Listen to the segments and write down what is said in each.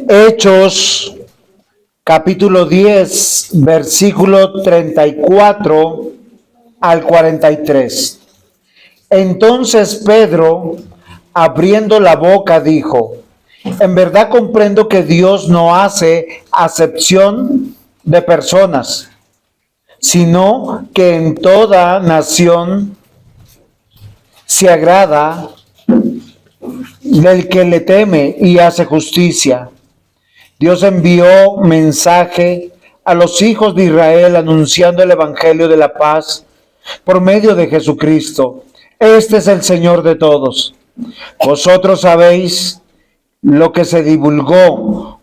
Hechos, capítulo 10, versículo 34 al 43. Entonces Pedro, abriendo la boca, dijo: en verdad comprendo que Dios no hace acepción de personas, sino que en toda nación se agrada del que le teme y hace justicia. Dios envió mensaje a los hijos de Israel anunciando el evangelio de la paz por medio de Jesucristo. Este es el Señor de todos. Vosotros sabéis lo que se divulgó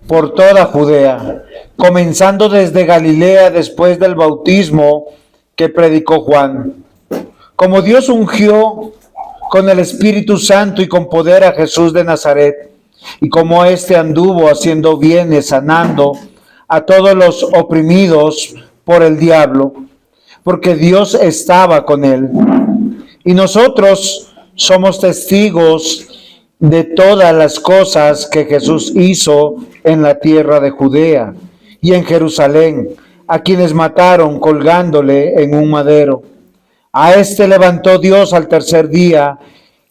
por toda Judea, comenzando desde Galilea después del bautismo que predicó Juan. Como Dios ungió con el Espíritu Santo y con poder a Jesús de Nazaret, y como éste anduvo haciendo bienes, sanando a todos los oprimidos por el diablo, porque Dios estaba con él. Y nosotros somos testigos de todas las cosas que Jesús hizo en la tierra de Judea y en Jerusalén, a quienes mataron colgándole en un madero. A este levantó Dios al tercer día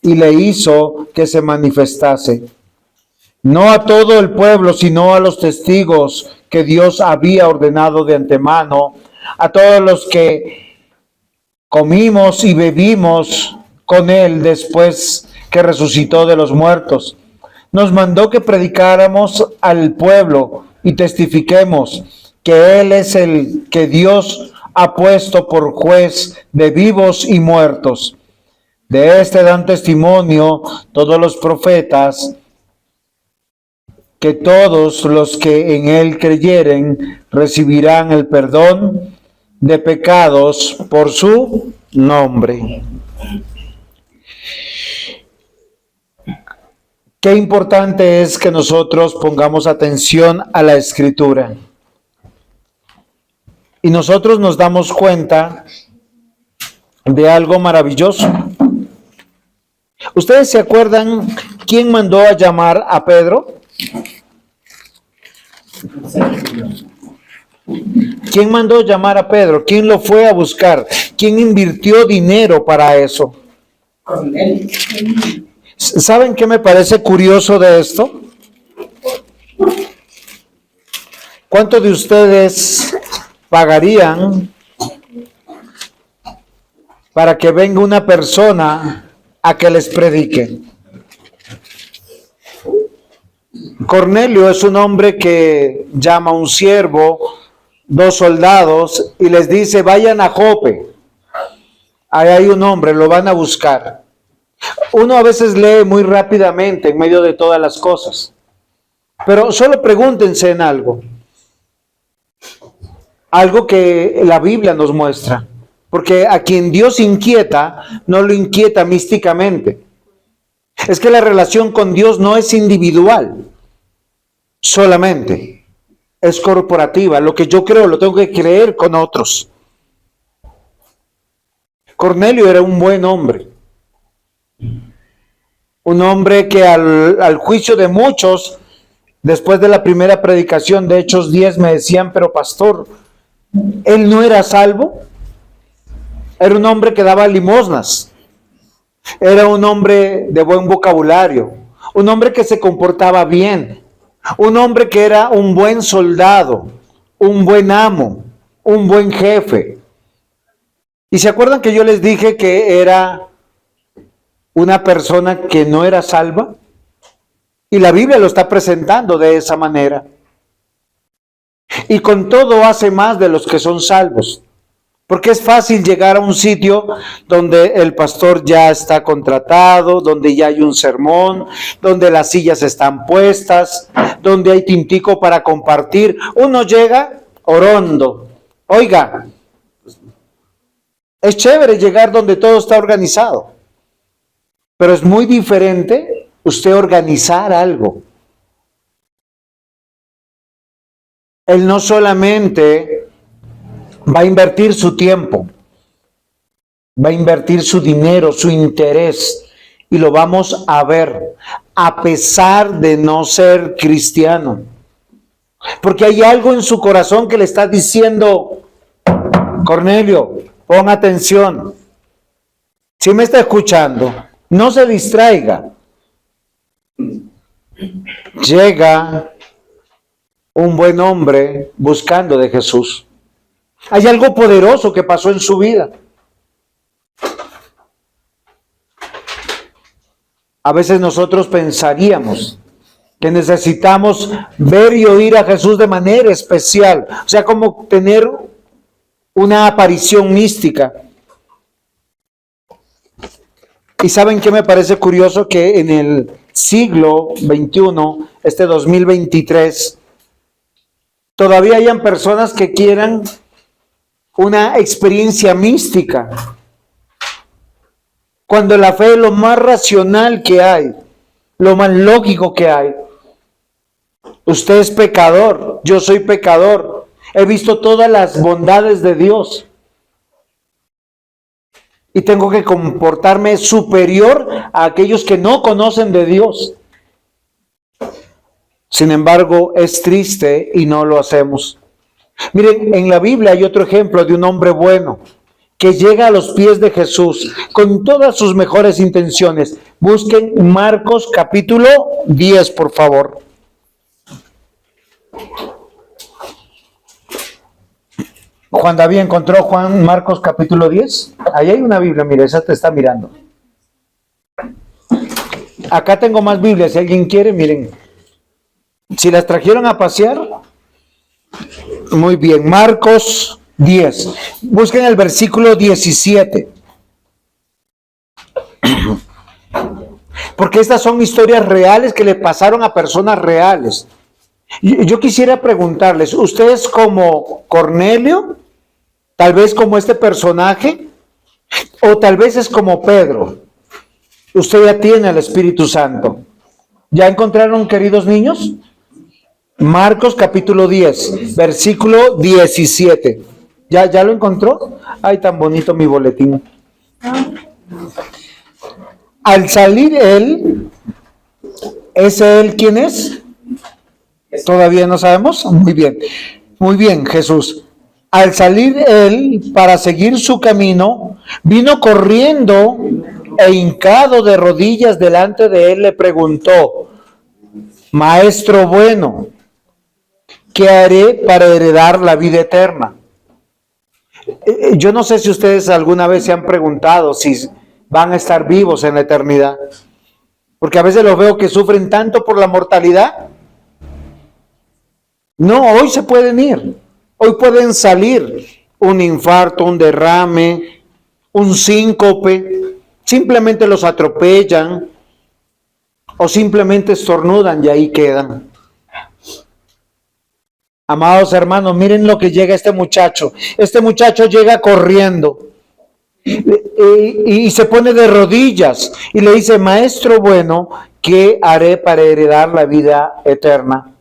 y le hizo que se manifestase, no a todo el pueblo, sino a los testigos que Dios había ordenado de antemano, a todos los que comimos y bebimos con él después que resucitó de los muertos. Nos mandó que predicáramos al pueblo y testifiquemos que él es el que Dios ha puesto por juez de vivos y muertos. De este dan testimonio todos los profetas, que todos los que en él creyeren recibirán el perdón de pecados por su nombre. Qué importante es que nosotros pongamos atención a la Escritura. Y nosotros nos damos cuenta de algo maravilloso. ¿Ustedes se acuerdan quién mandó a llamar a Pedro? ¿Quién mandó llamar a Pedro? ¿Quién lo fue a buscar? ¿Quién invirtió dinero para eso? Cornelio. ¿Saben qué me parece curioso de esto? ¿Cuántos de ustedes pagarían para que venga una persona a que les predique? Cornelio es un hombre que llama a un siervo, 2 soldados, y les dice: vayan a Jope. Ahí hay un hombre, lo van a buscar. Uno a veces lee muy rápidamente en medio de todas las cosas, pero solo pregúntense en algo que la Biblia nos muestra, porque a quien Dios inquieta, no lo inquieta místicamente. Es que la relación con Dios no es individual solamente, es corporativa. Lo que yo creo lo tengo que creer con otros. Cornelio era un buen hombre, un hombre que al juicio de muchos, después de la primera predicación de Hechos 10, me decían: pero pastor, ¿él no era salvo? Era un hombre que daba limosnas, era un hombre de buen vocabulario, un hombre que se comportaba bien, un hombre que era un buen soldado, un buen amo, un buen jefe. ¿Y se acuerdan que yo les dije que era una persona que no era salva? Y la Biblia lo está presentando de esa manera. Y con todo hace más de los que son salvos. Porque es fácil llegar a un sitio donde el pastor ya está contratado, donde ya hay un sermón, donde las sillas están puestas, donde hay tintico para compartir. Uno llega orondo. Oiga, es chévere llegar donde todo está organizado, pero es muy diferente usted organizar algo. Él no solamente va a invertir su tiempo, va a invertir su dinero, su interés, y lo vamos a ver. a pesar de no ser cristiano. Porque hay algo en su corazón que le está diciendo: Cornelio, pon atención. Si me está escuchando, no se distraiga. Llega un buen hombre buscando de Jesús. Hay algo poderoso que pasó en su vida. A veces nosotros pensaríamos que necesitamos ver y oír a Jesús de manera especial, o sea, como tener una aparición mística. Y ¿saben qué me parece curioso? Que en el siglo XXI, este 2023, todavía hayan personas que quieran una experiencia mística, cuando la fe es lo más racional que hay, lo más lógico que hay. Usted es pecador, yo soy pecador, he visto todas las bondades de Dios y tengo que comportarme superior a aquellos que no conocen de Dios. Sin embargo, es triste y no lo hacemos. Miren, en la Biblia hay otro ejemplo de un hombre bueno que llega a los pies de Jesús con todas sus mejores intenciones. Busquen Marcos capítulo 10, por favor. Juan David, ¿encontró Marcos capítulo 10? Ahí hay una Biblia, mire, esa te está mirando. Acá tengo más Biblias, si alguien quiere, miren. Si las trajeron a pasear, muy bien. Marcos 10. Busquen el versículo 17. Porque estas son historias reales que le pasaron a personas reales. Yo quisiera preguntarles, ¿ustedes como Cornelio? Tal vez como este personaje, o tal vez es como Pedro. Usted ya tiene al Espíritu Santo. ¿Ya encontraron, queridos niños? Marcos capítulo 10, versículo 17. ¿Ya lo encontró? Ay, tan bonito mi boletín. Al salir él, ¿ese él quién es? ¿Todavía no sabemos? Muy bien, Jesús. Al salir él para seguir su camino, vino corriendo e hincado de rodillas delante de él, le preguntó: Maestro bueno, ¿qué haré para heredar la vida eterna? Yo no sé si ustedes alguna vez se han preguntado si van a estar vivos en la eternidad, porque a veces los veo que sufren tanto por la mortalidad. No, hoy se pueden ir, hoy pueden salir un infarto, un derrame, un síncope, simplemente los atropellan o simplemente estornudan y ahí quedan. Amados hermanos, miren lo que llega este muchacho. Este muchacho llega corriendo y se pone de rodillas y le dice: Maestro bueno, ¿qué haré para heredar la vida eterna?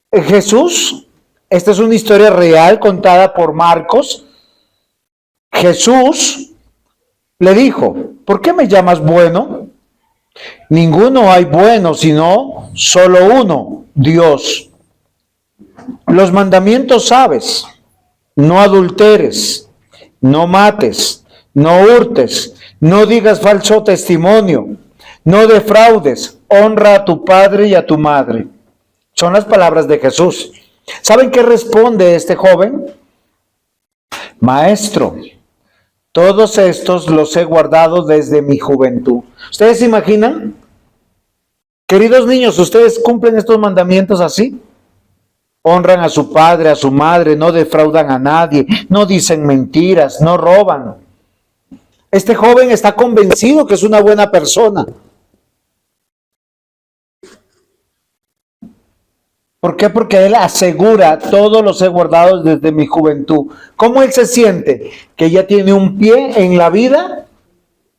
Jesús, esta es una historia real contada por Marcos. Jesús le dijo: ¿por qué me llamas bueno? Ninguno hay bueno, sino solo uno, Dios. Los mandamientos sabes: no adulteres, no mates, no hurtes, no digas falso testimonio, no defraudes, honra a tu padre y a tu madre. Son las palabras de Jesús. ¿Saben qué responde este joven? Maestro, todos estos los he guardado desde mi juventud. ¿Ustedes se imaginan? Queridos niños, ¿ustedes cumplen estos mandamientos así? Honran a su padre, a su madre, no defraudan a nadie, no dicen mentiras, no roban. Este joven está convencido que es una buena persona. ¿Por qué? Porque él asegura: todos los he guardado desde mi juventud. ¿Cómo él se siente? Que ya tiene un pie en la vida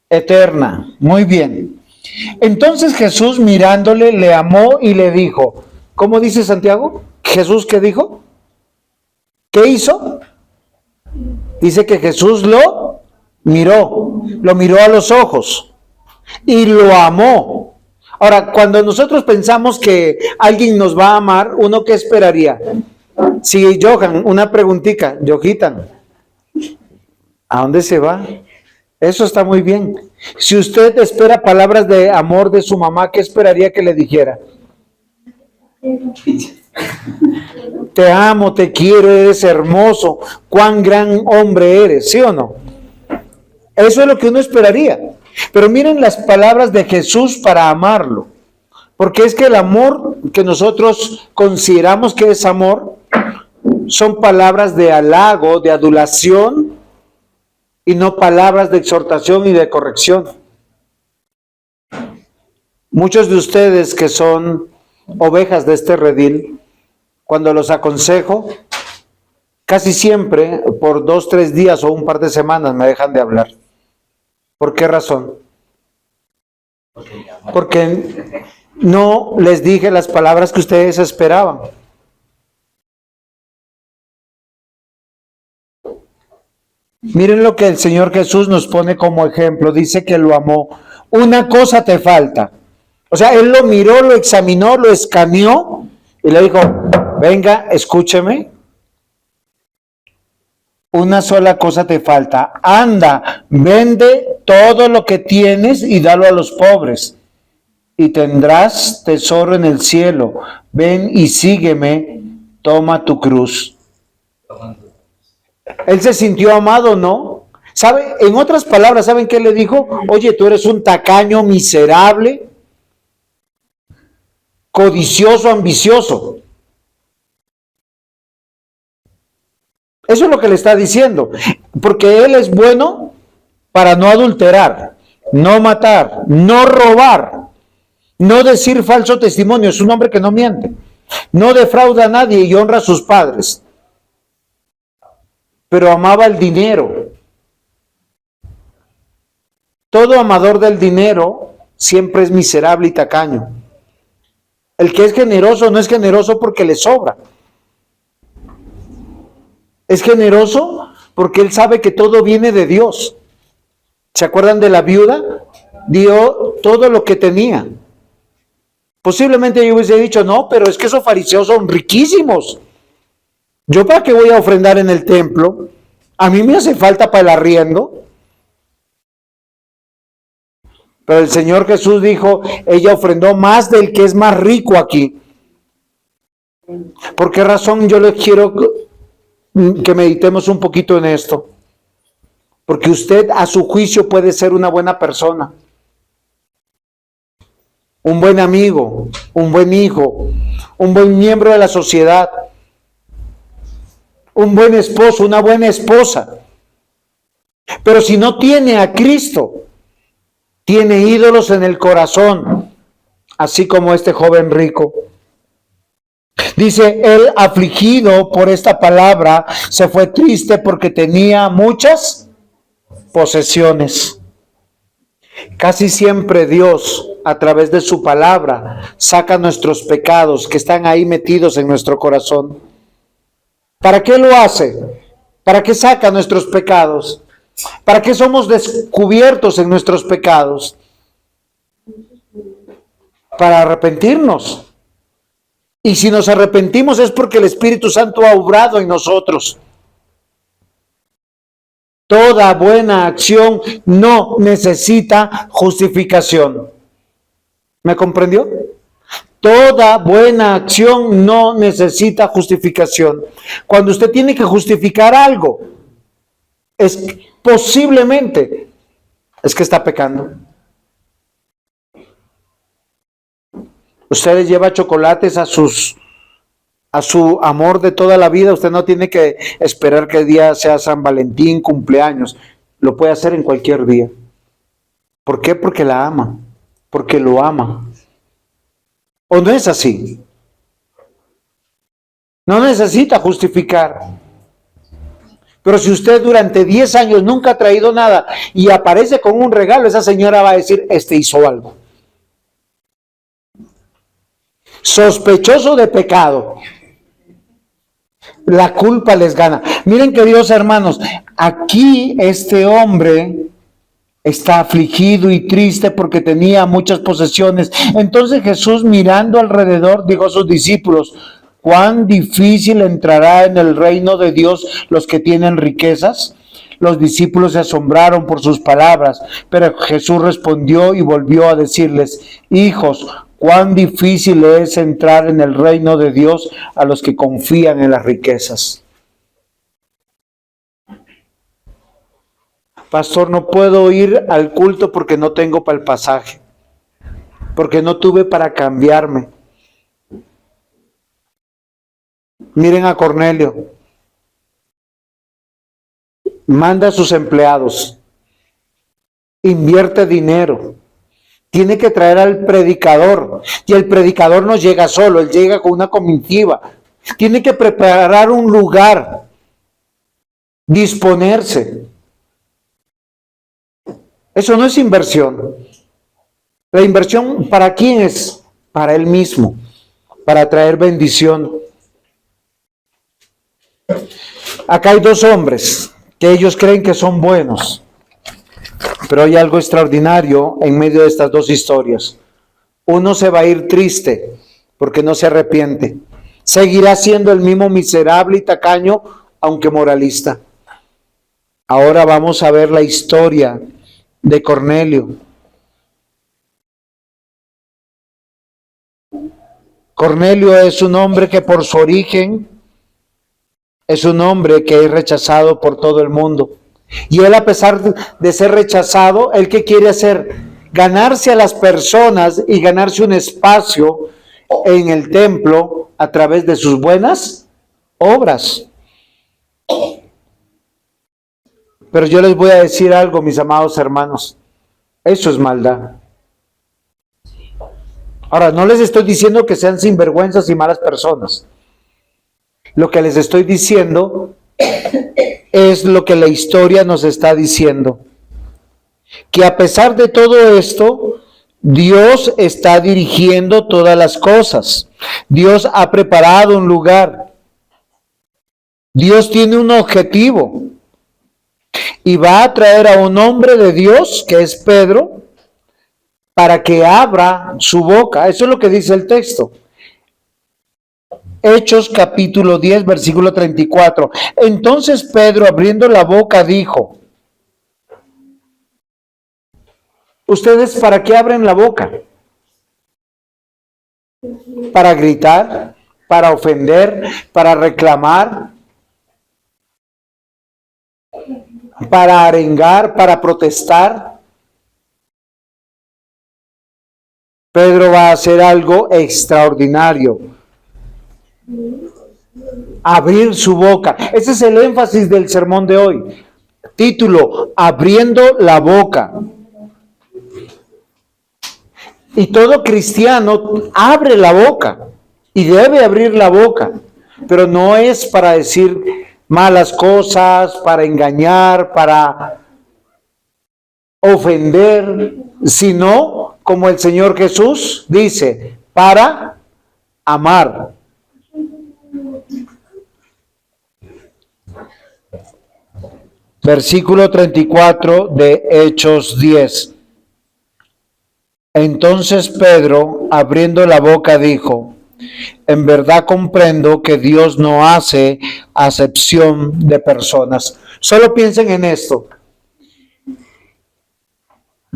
eterna. Muy bien. Entonces Jesús, mirándole, le amó y le dijo, ¿cómo dice Santiago? ¿Jesús qué dijo? ¿Qué hizo? Dice que Jesús lo miró a los ojos y lo amó. Ahora, cuando nosotros pensamos que alguien nos va a amar, ¿uno qué esperaría? Si Johan, una preguntita, Johitan, ¿a dónde se va? Eso está muy bien. Si usted espera palabras de amor de su mamá, ¿qué esperaría que le dijera? Te amo, te quiero, eres hermoso, cuán gran hombre eres, ¿sí o no? Eso es lo que uno esperaría. Pero miren las palabras de Jesús para amarlo. Porque es que el amor que nosotros consideramos que es amor, son palabras de halago, de adulación, y no palabras de exhortación y de corrección. Muchos de ustedes que son ovejas de este redil, cuando los aconsejo, casi siempre por 2, 3 días o un par de semanas me dejan de hablar. ¿Por qué razón? Porque no les dije las palabras que ustedes esperaban. Miren lo que el Señor Jesús nos pone como ejemplo. Dice que lo amó. Una cosa te falta. O sea, Él lo miró, lo examinó, lo escaneó y le dijo, venga, escúcheme. Una sola cosa te falta. Anda, vende todo lo que tienes y dalo a los pobres. Y tendrás tesoro en el cielo. Ven y sígueme, toma tu cruz. Él se sintió amado, ¿no? ¿Sabe? En otras palabras, ¿saben qué le dijo? Oye, tú eres un tacaño miserable, codicioso, ambicioso. Eso es lo que le está diciendo. Porque Él es bueno para no adulterar, no matar, no robar, no decir falso testimonio. Es un hombre que no miente. No defrauda a nadie y honra a sus padres. Pero amaba el dinero. Todo amador del dinero siempre es miserable y tacaño. El que es generoso no es generoso porque le sobra. Es generoso porque él sabe que todo viene de Dios. ¿Se acuerdan de la viuda? Dio todo lo que tenía. Posiblemente yo hubiese dicho, no, pero es que esos fariseos son riquísimos. ¿Yo para qué voy a ofrendar en el templo? A mí me hace falta para el arriendo. Pero el Señor Jesús dijo, ella ofrendó más del que es más rico aquí. ¿Por qué razón yo les quiero que meditemos un poquito en esto? Porque usted a su juicio puede ser una buena persona, un buen amigo, un buen hijo, un buen miembro de la sociedad, un buen esposo, una buena esposa. Pero si no tiene a Cristo, tiene ídolos en el corazón, así como este joven rico. Dice, él afligido por esta palabra, se fue triste porque tenía muchas posesiones. Casi siempre Dios, a través de su palabra, saca nuestros pecados que están ahí metidos en nuestro corazón. ¿Para qué lo hace? ¿Para qué saca nuestros pecados? ¿Para qué somos descubiertos en nuestros pecados? Para arrepentirnos. Y si nos arrepentimos es porque el Espíritu Santo ha obrado en nosotros. Toda buena acción no necesita justificación. ¿Me comprendió? Toda buena acción no necesita justificación. Cuando usted tiene que justificar algo, es posiblemente es que está pecando. Usted les lleva chocolates a su amor de toda la vida. Usted no tiene que esperar que el día sea San Valentín, cumpleaños. Lo puede hacer en cualquier día. ¿Por qué? Porque la ama. Porque lo ama. ¿O no es así? No necesita justificar. Pero si usted durante 10 años nunca ha traído nada y aparece con un regalo, esa señora va a decir, este hizo algo. Sospechoso de pecado. La culpa les gana. Miren, queridos hermanos, aquí este hombre está afligido y triste porque tenía muchas posesiones. Entonces Jesús, mirando alrededor, dijo a sus discípulos: ¿cuán difícil entrará en el reino de Dios los que tienen riquezas? Los discípulos se asombraron por sus palabras, pero Jesús respondió y volvió a decirles: hijos, cuán difícil es entrar en el reino de Dios a los que confían en las riquezas. Pastor, no puedo ir al culto porque no tengo para el pasaje, porque no tuve para cambiarme. Miren a Cornelio. Manda a sus empleados, invierte dinero, tiene que traer al predicador, y el predicador no llega solo, él llega con una comitiva. Tiene que preparar un lugar, disponerse. Eso no es inversión. La inversión, ¿para quién es? Para él mismo, para traer bendición. Acá hay dos hombres que ellos creen que son buenos, pero hay algo extraordinario en medio de estas dos historias. Uno se va a ir triste porque no se arrepiente. Seguirá siendo el mismo miserable y tacaño, aunque moralista. Ahora vamos a ver la historia de Cornelio. Cornelio es un hombre que por su origen es un hombre que es rechazado por todo el mundo. Y él, a pesar de ser rechazado, ¿él qué quiere hacer? Ganarse a las personas y ganarse un espacio en el templo a través de sus buenas obras. Pero yo les voy a decir algo, mis amados hermanos. Eso es maldad. Ahora, no les estoy diciendo que sean sinvergüenzas y malas personas. Lo que les estoy diciendo es lo que la historia nos está diciendo. Que a pesar de todo esto, Dios está dirigiendo todas las cosas. Dios ha preparado un lugar. Dios tiene un objetivo. Y va a traer a un hombre de Dios, que es Pedro, para que abra su boca. Eso es lo que dice el texto. Hechos capítulo 10, versículo 34. Entonces Pedro, abriendo la boca, dijo: ¿ustedes para qué abren la boca? ¿Para gritar? ¿Para ofender? ¿Para reclamar? ¿Para arengar? ¿Para protestar? Pedro va a hacer algo extraordinario. Abrir su boca. Ese es el énfasis del sermón de hoy. Título: abriendo la boca. Y todo cristiano abre la boca y debe abrir la boca, pero no es para decir malas cosas, para engañar, para ofender, sino, como el Señor Jesús dice, para amar. Versículo 34 de Hechos 10. Entonces Pedro, abriendo la boca, dijo: en verdad comprendo que Dios no hace acepción de personas. Solo piensen en esto.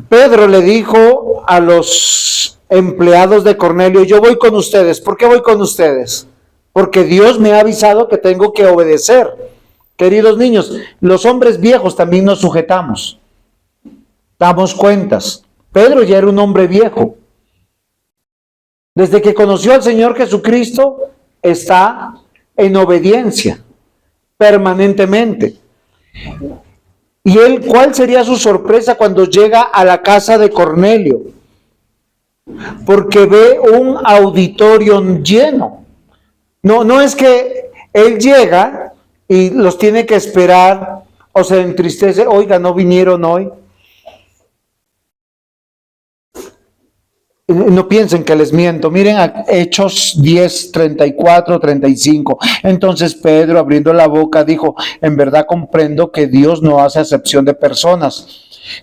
Pedro le dijo a los empleados de Cornelio: yo voy con ustedes. ¿Por qué voy con ustedes? Porque Dios me ha avisado que tengo que obedecer. Queridos niños, los hombres viejos también nos sujetamos. Damos cuentas. Pedro ya era un hombre viejo. Desde que conoció al Señor Jesucristo, está en obediencia permanentemente. Y él, ¿cuál sería su sorpresa cuando llega a la casa de Cornelio? Porque ve un auditorio lleno. No es que él llega y los tiene que esperar o se entristece: oiga, no vinieron hoy. No piensen que les miento. Miren a Hechos 10, 34, 35. Entonces Pedro, abriendo la boca, dijo: en verdad comprendo que Dios no hace acepción de personas,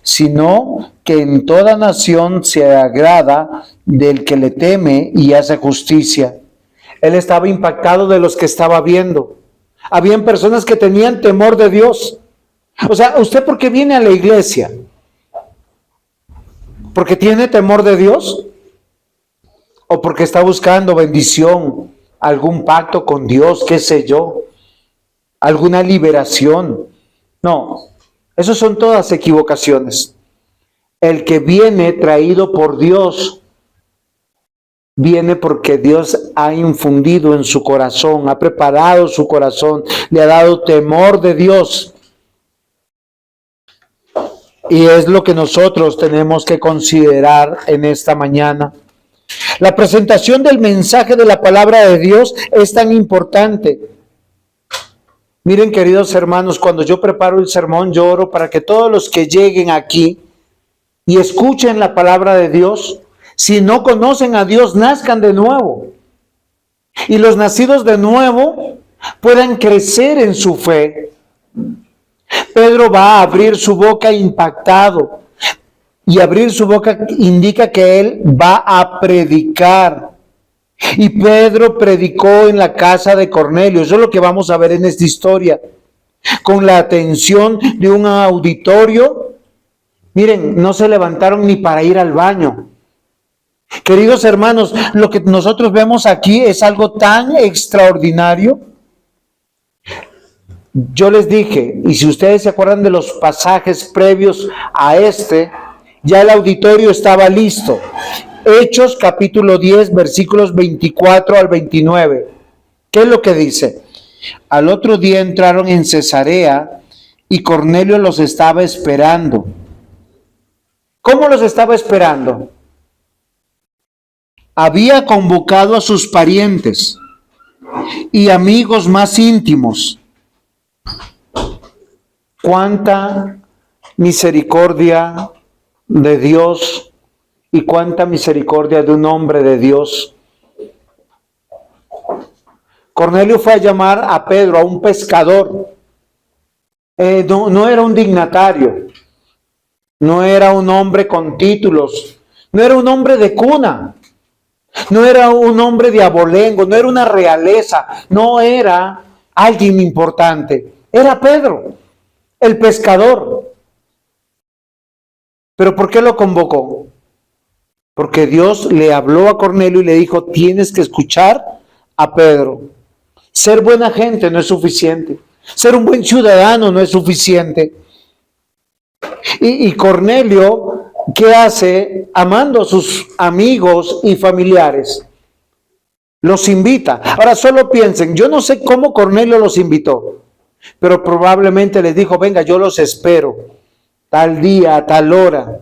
sino que en toda nación se agrada del que le teme y hace justicia. Él estaba impactado de los que estaba viendo. Habían personas que tenían temor de Dios. O sea, ¿usted por qué viene a la iglesia? ¿Porque tiene temor de Dios? ¿O porque está buscando bendición, algún pacto con Dios, qué sé yo, alguna liberación? No, esas son todas equivocaciones. El que viene traído por Dios, viene porque Dios ha infundido en su corazón, ha preparado su corazón, le ha dado temor de Dios. Y es lo que nosotros tenemos que considerar en esta mañana. La presentación del mensaje de la palabra de Dios es tan importante. Miren, queridos hermanos, cuando yo preparo el sermón, yo oro para que todos los que lleguen aquí y escuchen la palabra de Dios, si no conocen a Dios, nazcan de nuevo. Y los nacidos de nuevo puedan crecer en su fe. Pedro va a abrir su boca impactado. Y abrir su boca indica que él va a predicar. Y Pedro predicó en la casa de Cornelio. Eso es lo que vamos a ver en esta historia. Con la atención de un auditorio. Miren, no se levantaron ni para ir al baño. Queridos hermanos, lo que nosotros vemos aquí es algo tan extraordinario. Yo les dije, y si ustedes se acuerdan de los pasajes previos a este, ya el auditorio estaba listo. Hechos capítulo 10, versículos 24 al 29. ¿Qué es lo que dice? Al otro día entraron en Cesarea y Cornelio los estaba esperando. ¿Cómo los estaba esperando? Había convocado a sus parientes y amigos más íntimos. Cuánta misericordia de Dios y cuánta misericordia de un hombre de Dios. Cornelio fue a llamar a Pedro, a un pescador. No era un dignatario, no era un hombre con títulos, no era un hombre de cuna, no era un hombre de abolengo, no era una realeza, no era alguien importante, era Pedro, el pescador. ¿Pero por qué lo convocó? Porque Dios le habló a Cornelio y le dijo: tienes que escuchar a Pedro. Ser buena gente no es suficiente. Ser un buen ciudadano no es suficiente. Y Cornelio, ¿qué hace? Amando a sus amigos y familiares, los invita. Ahora solo piensen, yo no sé cómo Cornelio los invitó, pero probablemente les dijo: venga, yo los espero, tal día, a tal hora.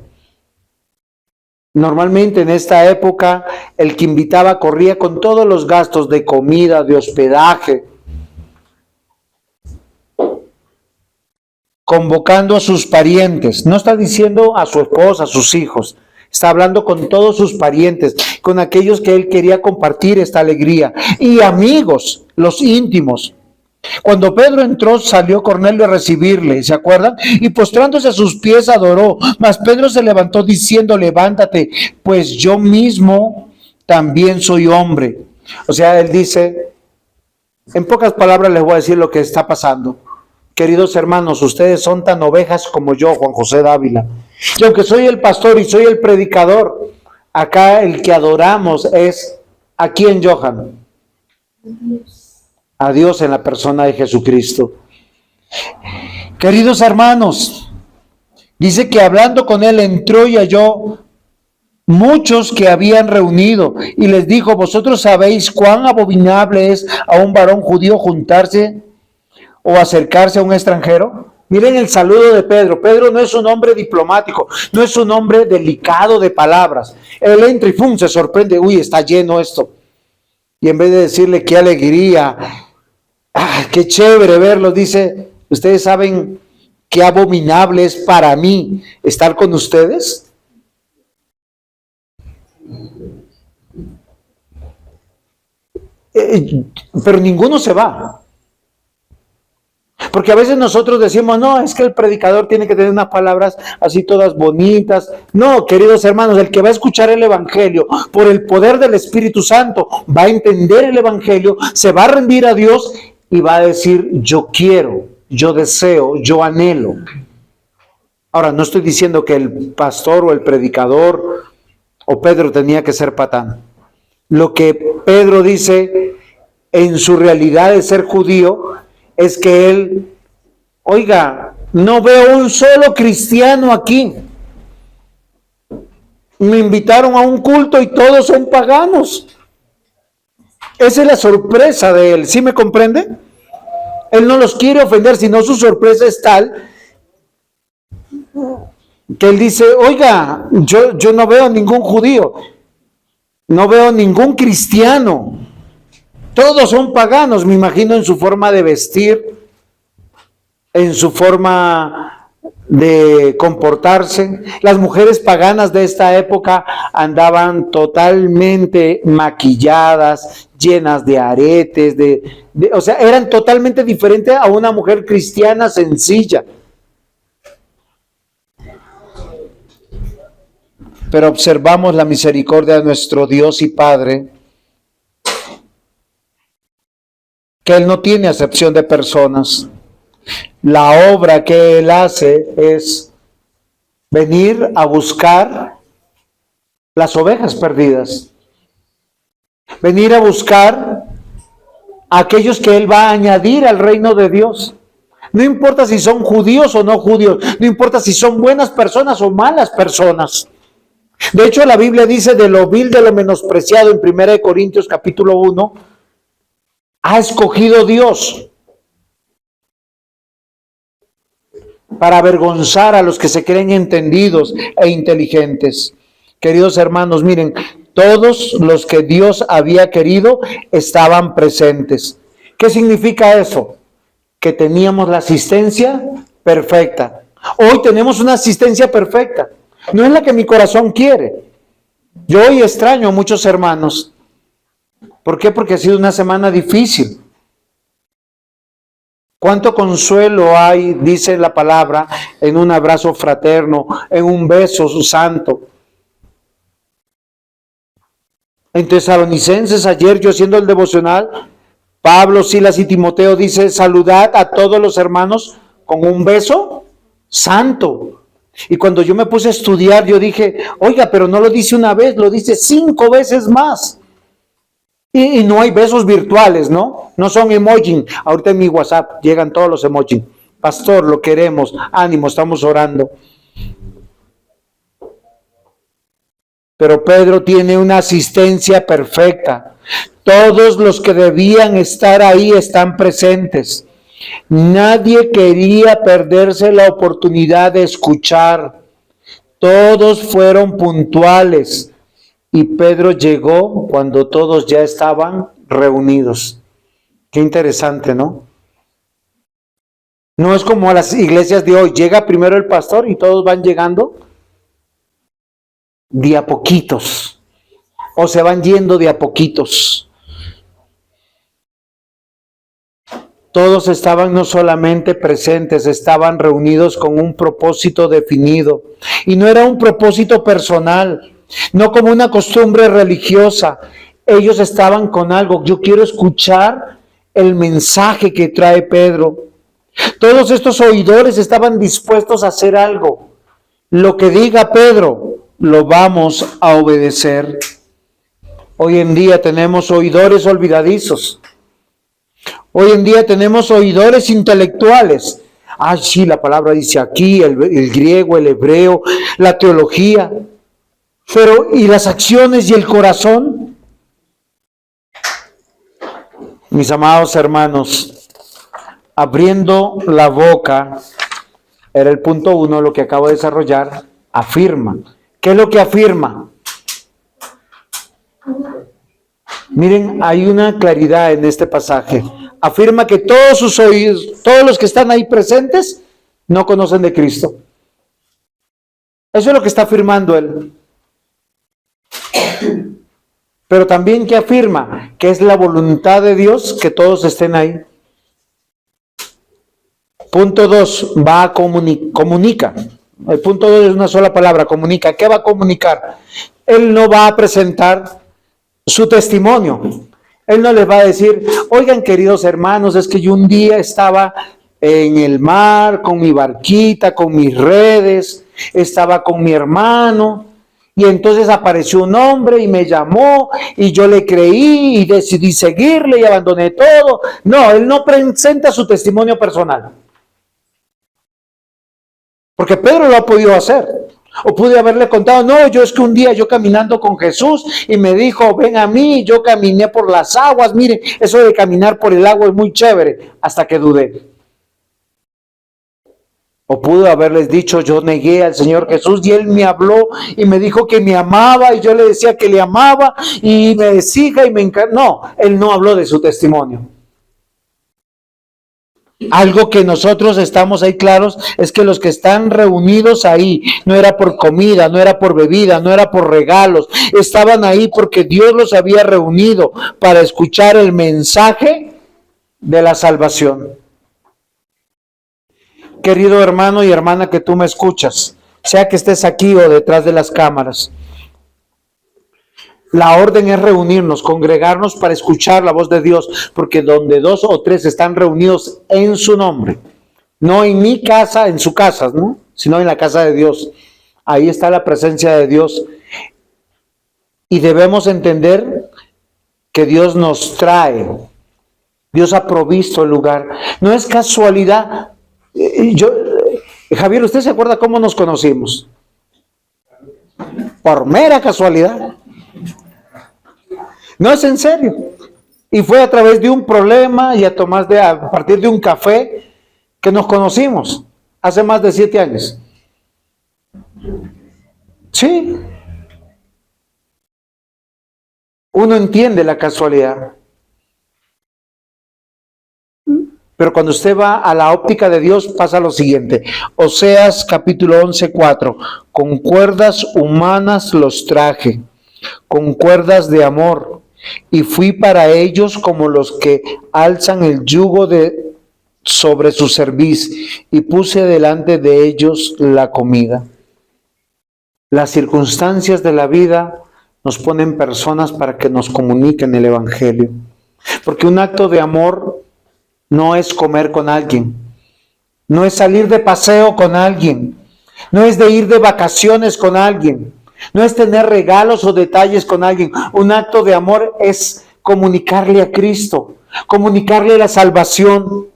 Normalmente en esta época el que invitaba corría con todos los gastos de comida, de hospedaje, convocando a sus parientes. No está diciendo a su esposa, a sus hijos, está hablando con todos sus parientes, con aquellos que él quería compartir esta alegría, y amigos, los íntimos. Cuando Pedro entró, salió Cornelio a recibirle, ¿se acuerdan? Y postrándose a sus pies adoró. Mas Pedro se levantó diciendo: levántate, pues yo mismo también soy hombre. O sea, él dice, en pocas palabras les voy a decir lo que está pasando. Queridos hermanos, ustedes son tan ovejas como yo, Juan José Dávila. Y aunque soy el pastor y soy el predicador, acá el que adoramos es ¿a quién, Johan? A Dios en la persona de Jesucristo. Queridos hermanos, dice que hablando con él entró y halló muchos que habían reunido y les dijo: vosotros sabéis cuán abominable es a un varón judío juntarse o acercarse a un extranjero. Miren el saludo de Pedro. Pedro no es un hombre diplomático, no es un hombre delicado de palabras. Él entra y ¡pum!, se sorprende: uy, está lleno esto. Y en vez de decirle qué alegría, qué chévere verlo, dice: ¿ustedes saben qué abominable es para mí estar con ustedes? Pero ninguno se va. Porque a veces nosotros decimos, no, es que el predicador tiene que tener unas palabras así todas bonitas. No, queridos hermanos, el que va a escuchar el evangelio por el poder del Espíritu Santo, va a entender el evangelio, se va a rendir a Dios y va a decir, yo quiero, yo deseo, yo anhelo. Ahora, no estoy diciendo que el pastor o el predicador o Pedro tenía que ser patán. Lo que Pedro dice en su realidad de ser judío es que él, oiga, no veo un solo cristiano aquí. Me invitaron a un culto y todos son paganos. Esa es la sorpresa de él, ¿sí me comprende? Él no los quiere ofender, sino su sorpresa es tal que él dice, oiga, yo no veo ningún judío, no veo ningún cristiano, todos son paganos, me imagino en su forma de vestir, en su forma de comportarse. Las mujeres paganas de esta época andaban totalmente maquilladas, llenas de aretes, o sea, eran totalmente diferentes a una mujer cristiana sencilla. Pero observamos la misericordia de nuestro Dios y Padre, que Él no tiene acepción de personas. La obra que Él hace es venir a buscar las ovejas perdidas, venir a buscar a aquellos que Él va a añadir al reino de Dios. No importa si son judíos o no judíos, no importa si son buenas personas o malas personas. De hecho, la Biblia dice de lo vil, de lo menospreciado, en 1 Corintios capítulo 1, ha escogido Dios para avergonzar a los que se creen entendidos e inteligentes. Queridos hermanos, miren, todos los que Dios había querido estaban presentes. ¿Qué significa eso? Que teníamos la asistencia perfecta. Hoy tenemos una asistencia perfecta. No es la que mi corazón quiere. Yo hoy extraño a muchos hermanos. ¿Por qué? Porque ha sido una semana difícil. ¿Cuánto consuelo hay, dice la palabra, en un abrazo fraterno, en un beso santo? En Tesalonicenses, ayer yo haciendo el devocional, Pablo, Silas y Timoteo dice, saludad a todos los hermanos con un beso santo. Y cuando yo me puse a estudiar, yo dije, oiga, pero no lo dice una vez, lo dice 5 veces más. Y no hay besos virtuales, ¿no? No son emoji. Ahorita en mi WhatsApp llegan todos los emoji. Pastor, lo queremos, ánimo, estamos orando. Pero Pedro tiene una asistencia perfecta. Todos los que debían estar ahí están presentes. Nadie quería perderse la oportunidad de escuchar. Todos fueron puntuales. Y Pedro llegó cuando todos ya estaban reunidos. Qué interesante, ¿no? No es como a las iglesias de hoy. Llega primero el pastor y todos van llegando de a poquitos. O se van yendo de a poquitos. Todos estaban no solamente presentes, estaban reunidos con un propósito definido. Y no era un propósito personal, no como una costumbre religiosa. Ellos estaban con algo. Yo quiero escuchar el mensaje que trae Pedro. Todos estos oidores estaban dispuestos a hacer algo. Lo que diga Pedro, lo vamos a obedecer. Hoy en día tenemos oidores olvidadizos. Hoy en día tenemos oidores intelectuales. Ah, sí, la palabra dice aquí, el griego, el hebreo, la teología. Pero, ¿y las acciones y el corazón? Mis amados hermanos, abriendo la boca, era el punto 1, lo que acabo de desarrollar, afirma. ¿Qué es lo que afirma? Miren, hay una claridad en este pasaje. Afirma que todos sus oídos, todos los que están ahí presentes, no conocen de Cristo. Eso es lo que está afirmando él. Pero también que afirma que es la voluntad de Dios que todos estén ahí. Punto 2, comunica. El punto 2 es una sola palabra, comunica. ¿Qué va a comunicar? Él no va a presentar su testimonio. Él no les va a decir, oigan queridos hermanos, es que yo un día estaba en el mar con mi barquita, con mis redes, estaba con mi hermano y entonces apareció un hombre y me llamó y yo le creí y decidí seguirle y abandoné todo. No, él no presenta su testimonio personal. Porque Pedro lo ha podido hacer. O pude haberle contado, no, yo es que un día yo caminando con Jesús y me dijo, ven a mí, yo caminé por las aguas, miren, eso de caminar por el agua es muy chévere, hasta que dudé. O pudo haberles dicho, yo negué al Señor Jesús y Él me habló y me dijo que me amaba y yo le decía que le amaba y me decía y me encantó. No, Él no habló de su testimonio. Algo que nosotros estamos ahí claros es que los que están reunidos ahí no era por comida, no era por bebida, no era por regalos, estaban ahí porque Dios los había reunido para escuchar el mensaje de la salvación. Querido hermano y hermana que tú me escuchas, sea que estés aquí o detrás de las cámaras, la orden es reunirnos, congregarnos para escuchar la voz de Dios, porque donde 2 o 3 están reunidos en su nombre, no en mi casa, en su casa, ¿no? Sino en la casa de Dios. Ahí está la presencia de Dios. Y debemos entender que Dios nos trae. Dios ha provisto el lugar. No es casualidad. Javier, ¿usted se acuerda cómo nos conocimos? Por mera casualidad. No, es en serio. Y fue a través de un problema y a partir de un café que nos conocimos hace más de 7 años. Sí. Uno entiende la casualidad. Pero cuando usted va a la óptica de Dios pasa lo siguiente. Oseas capítulo 11:4. Con cuerdas humanas los traje, con cuerdas de amor, y fui para ellos como los que alzan el yugo sobre su cerviz, y puse delante de ellos la comida. Las circunstancias de la vida nos ponen personas para que nos comuniquen el evangelio. Porque un acto de amor no es comer con alguien, no es salir de paseo con alguien, no es de ir de vacaciones con alguien, no es tener regalos o detalles con alguien. Un acto de amor es comunicarle a Cristo, comunicarle la salvación.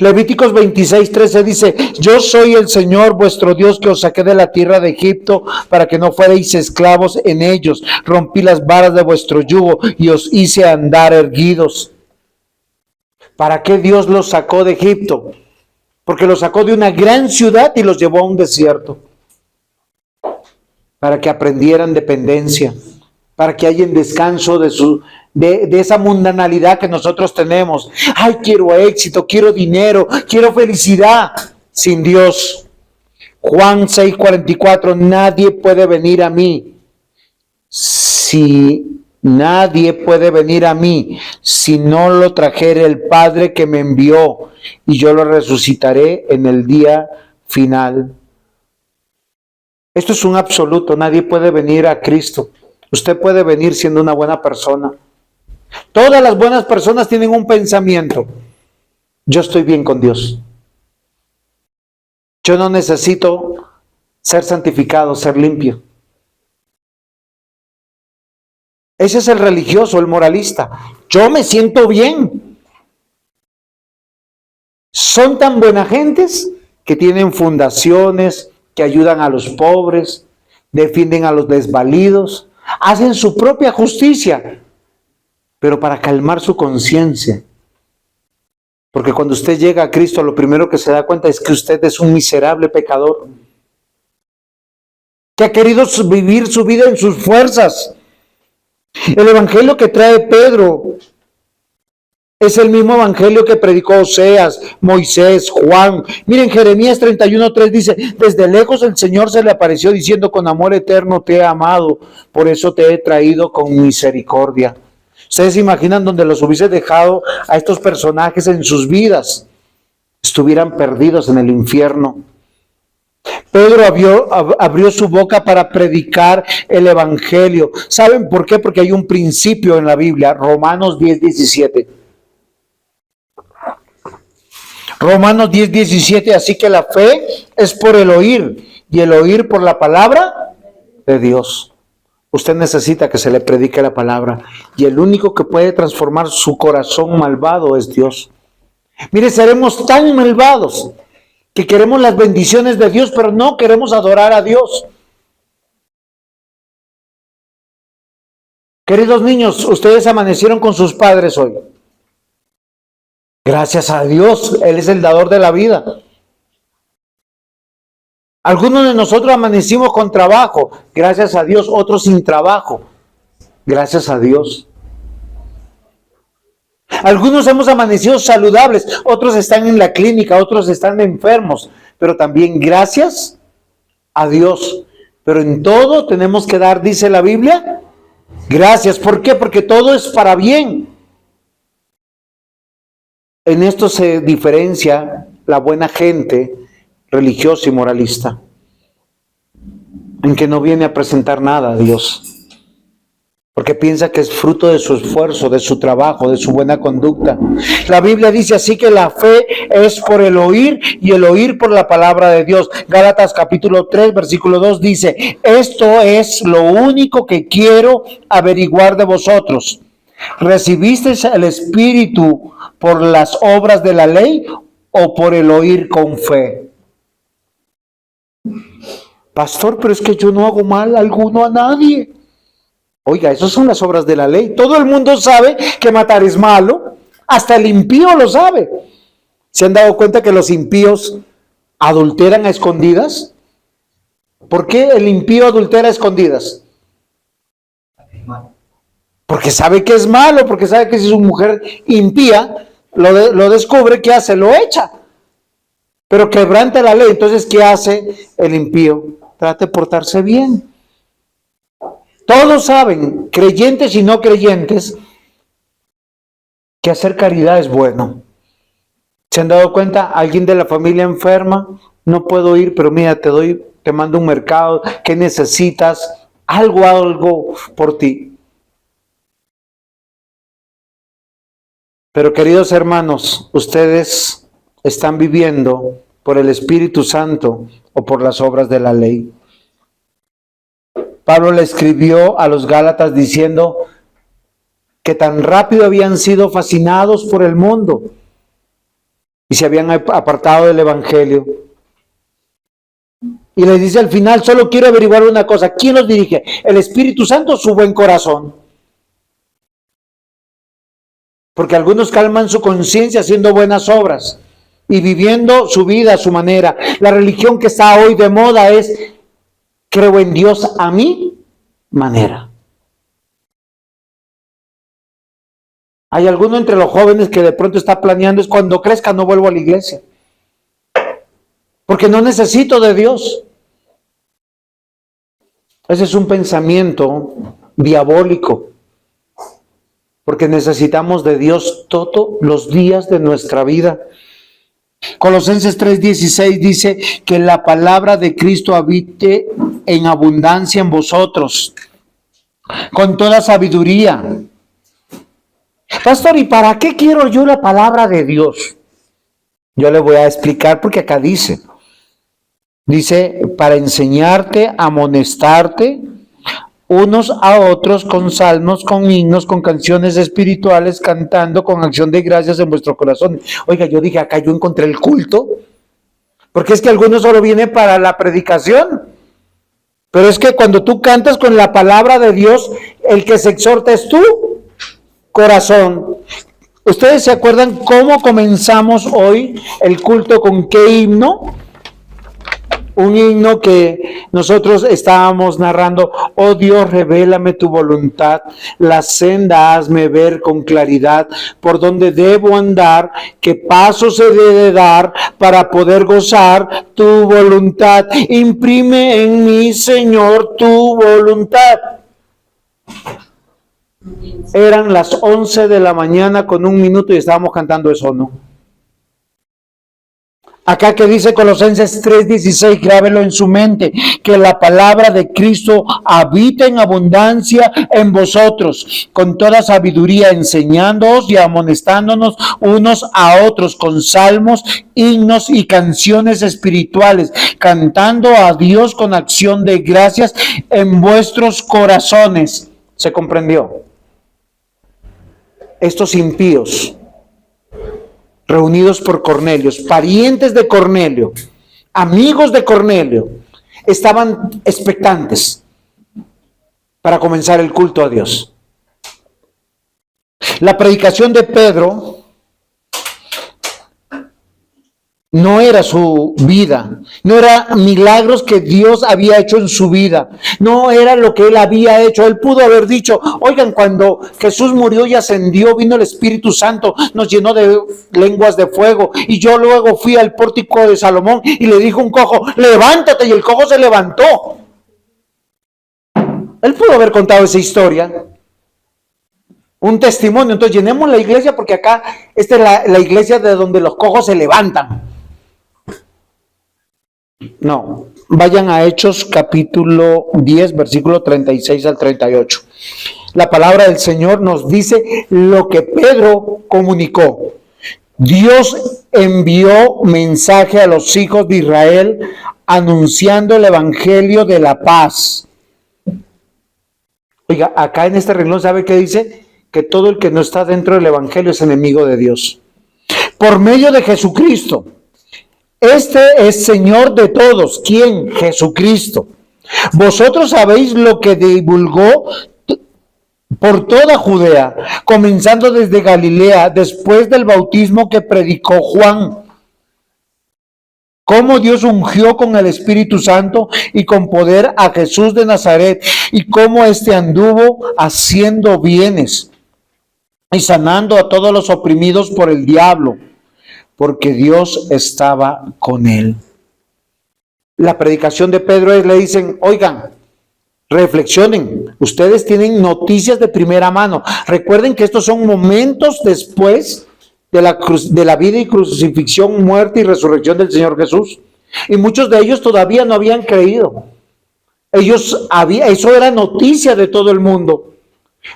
Levíticos 26:13 dice, yo soy el Señor vuestro Dios que os saqué de la tierra de Egipto para que no fuerais esclavos en ellos. Rompí las varas de vuestro yugo y os hice andar erguidos. ¿Para qué Dios los sacó de Egipto? Porque los sacó de una gran ciudad y los llevó a un desierto. Para que aprendieran dependencia, para que hayan descanso de esa mundanalidad que nosotros tenemos. Ay, quiero éxito, quiero dinero, quiero felicidad sin Dios. Juan 6:44, nadie puede venir a mí nadie puede venir a mí si no lo trajere el Padre que me envió, y yo lo resucitaré en el día final. Esto es un absoluto, nadie puede venir a Cristo. Usted puede venir siendo una buena persona. Todas las buenas personas tienen un pensamiento. Yo estoy bien con Dios. Yo no necesito ser santificado, ser limpio. Ese es el religioso, el moralista. Yo me siento bien. Son tan buenas gentes que tienen fundaciones, que ayudan a los pobres, defienden a los desvalidos, hacen su propia justicia, pero para calmar su conciencia. Porque cuando usted llega a Cristo, lo primero que se da cuenta es que usted es un miserable pecador, que ha querido vivir su vida en sus fuerzas. El evangelio que trae Pedro Es el mismo evangelio que predicó Oseas, Moisés, Juan. Miren, Jeremías 31:3 dice: desde lejos el Señor se le apareció diciendo, con amor eterno te he amado, por eso te he traído con misericordia. ¿Ustedes se imaginan donde los hubiese dejado a estos personajes en sus vidas? Estuvieran perdidos en el infierno. Pedro abrió su boca para predicar el evangelio. ¿Saben por qué? Porque hay un principio en la Biblia, Romanos 10:17. Romanos 10:17, así que la fe es por el oír y el oír por la palabra de Dios. Usted necesita que se le predique la palabra y el único que puede transformar su corazón malvado es Dios. Mire, seremos tan malvados que queremos las bendiciones de Dios, pero no queremos adorar a Dios. Queridos niños, ustedes amanecieron con sus padres hoy. Gracias a Dios, Él es el dador de la vida. Algunos de nosotros amanecimos con trabajo, gracias a Dios, otros sin trabajo, gracias a Dios. Algunos hemos amanecido saludables, otros están en la clínica, otros están enfermos, pero también gracias a Dios. Pero en todo tenemos que dar, dice la Biblia, gracias. ¿Por qué? Porque todo es para bien. En esto se diferencia la buena gente religiosa y moralista, en que no viene a presentar nada a Dios, porque piensa que es fruto de su esfuerzo, de su trabajo, de su buena conducta. La Biblia dice así que la fe es por el oír y el oír por la palabra de Dios. Gálatas capítulo 3, versículo 2 dice: esto es lo único que quiero averiguar de vosotros. ¿Recibisteis el Espíritu por las obras de la ley o por el oír con fe? Pastor, pero es que yo no hago mal alguno a nadie. Oiga, esas son las obras de la ley. Todo el mundo sabe que matar es malo. Hasta el impío lo sabe. ¿Se han dado cuenta que los impíos adulteran a escondidas? ¿Por qué el impío adultera a escondidas? Porque sabe que es malo, porque sabe que si su mujer impía lo descubre, ¿qué hace? Lo echa. Pero quebranta la ley. Entonces, ¿qué hace el impío? Trata de portarse bien. Todos saben, creyentes y no creyentes, que hacer caridad es bueno. ¿Se han dado cuenta? Alguien de la familia enferma, no puedo ir, pero mira, te mando un mercado, ¿qué necesitas? Algo por ti. Pero queridos hermanos, ustedes están viviendo por el Espíritu Santo o por las obras de la ley. Pablo le escribió a los Gálatas diciendo que tan rápido habían sido fascinados por el mundo y se habían apartado del Evangelio. Y les dice al final: solo quiero averiguar una cosa, ¿quién los dirige? ¿El Espíritu Santo o su buen corazón? Porque algunos calman su conciencia haciendo buenas obras y viviendo su vida a su manera. La religión que está hoy de moda es: creo en Dios a mi manera. Hay alguno entre los jóvenes que de pronto está planeando: es cuando crezca no vuelvo a la iglesia, porque no necesito de Dios. Ese es un pensamiento diabólico, porque necesitamos de Dios todos los días de nuestra vida. Colosenses 3:16 dice que la palabra de Cristo habite en abundancia en vosotros, con toda sabiduría. Pastor, ¿y para qué quiero yo la palabra de Dios? Yo le voy a explicar, porque acá dice, para enseñarte, amonestarte unos a otros con salmos, con himnos, con canciones espirituales, cantando con acción de gracias en vuestro corazón. Oiga, yo dije, acá yo encontré el culto, porque es que algunos solo vienen para la predicación, pero es que cuando tú cantas con la palabra de Dios, el que se exhorta es tu corazón. ¿Ustedes se acuerdan cómo comenzamos hoy el culto? ¿Con qué himno? Un himno que nosotros estábamos narrando: oh Dios, revélame tu voluntad, la senda hazme ver con claridad, por donde debo andar, qué pasos he de dar para poder gozar tu voluntad. Imprime en mí, Señor, tu voluntad. Eran las 11 de la mañana con 1 minuto y estábamos cantando eso, ¿no? Acá que dice Colosenses 3:16, grábelo en su mente, que la palabra de Cristo habita en abundancia en vosotros, con toda sabiduría, enseñándoos y amonestándonos unos a otros con salmos, himnos y canciones espirituales, cantando a Dios con acción de gracias en vuestros corazones. ¿Se comprendió? Estos impíos reunidos por Cornelio, parientes de Cornelio, amigos de Cornelio, estaban expectantes para comenzar el culto a Dios. La predicación de Pedro no era su vida, no era milagros que Dios había hecho en su vida, no era lo que él había hecho. Él pudo haber dicho: oigan, cuando Jesús murió y ascendió, vino el Espíritu Santo, nos llenó de lenguas de fuego, y yo luego fui al pórtico de Salomón y le dijo a un cojo: levántate, y el cojo se levantó. Él pudo haber contado esa historia, un testimonio. Entonces llenemos la iglesia, porque acá esta es la iglesia de donde los cojos se levantan. No, vayan a Hechos capítulo 10, versículo 36 al 38. La palabra del Señor nos dice lo que Pedro comunicó. Dios envió mensaje a los hijos de Israel anunciando el evangelio de la paz. Oiga, acá en este renglón, ¿sabe qué dice? Que todo el que no está dentro del evangelio es enemigo de Dios. Por medio de Jesucristo. Este es Señor de todos. ¿Quién? Jesucristo. Vosotros sabéis lo que divulgó por toda Judea, comenzando desde Galilea, después del bautismo que predicó Juan. Cómo Dios ungió con el Espíritu Santo y con poder a Jesús de Nazaret, y cómo éste anduvo haciendo bienes y sanando a todos los oprimidos por el diablo, porque Dios estaba con él. La predicación de Pedro es: le dicen: oigan, reflexionen, ustedes tienen noticias de primera mano. Recuerden que estos son momentos después de la vida y crucifixión, muerte y resurrección del Señor Jesús. Y muchos de ellos todavía no habían creído. Eso era noticia de todo el mundo.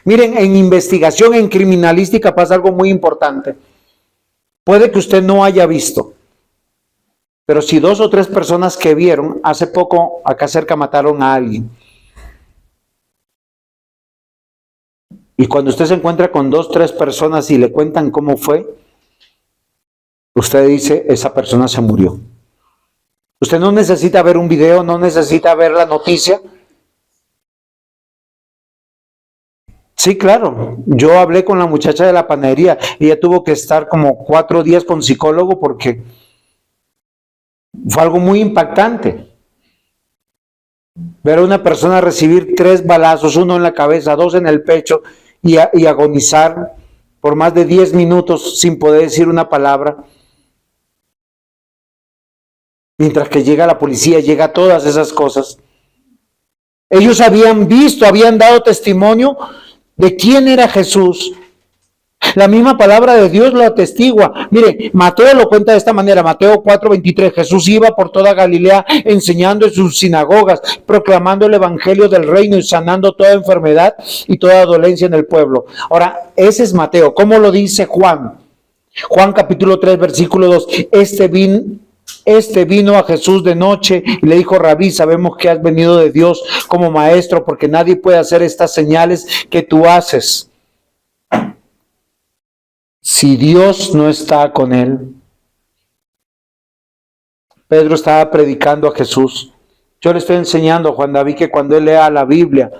Miren, en investigación, en criminalística pasa algo muy importante. Puede que usted no haya visto, pero si 2 o 3 personas que vieron, hace poco acá cerca mataron a alguien, y cuando usted se encuentra con 2 o 3 personas y le cuentan cómo fue, usted dice: esa persona se murió. Usted no necesita ver un video, no necesita ver la noticia. Sí, claro. Yo hablé con la muchacha de la panadería. Ella tuvo que estar como 4 días con psicólogo porque fue algo muy impactante. Ver a una persona recibir 3 balazos, 1 en la cabeza, 2 en el pecho, y agonizar por más de 10 minutos sin poder decir una palabra. Mientras que llega la policía, llega todas esas cosas. Ellos habían visto, habían dado testimonio de quién era Jesús. La misma palabra de Dios lo atestigua. Mire, Mateo lo cuenta de esta manera, Mateo 4:23. Jesús iba por toda Galilea enseñando en sus sinagogas, proclamando el evangelio del reino y sanando toda enfermedad y toda dolencia en el pueblo. Ahora, ese es Mateo. ¿Cómo lo dice Juan? Juan capítulo 3, versículo 2. Este vino a Jesús de noche y le dijo: Rabí, sabemos que has venido de Dios como maestro, porque nadie puede hacer estas señales que tú haces si Dios no está con él. Pedro estaba predicando a Jesús. Yo le estoy enseñando a Juan David que cuando él lea la Biblia,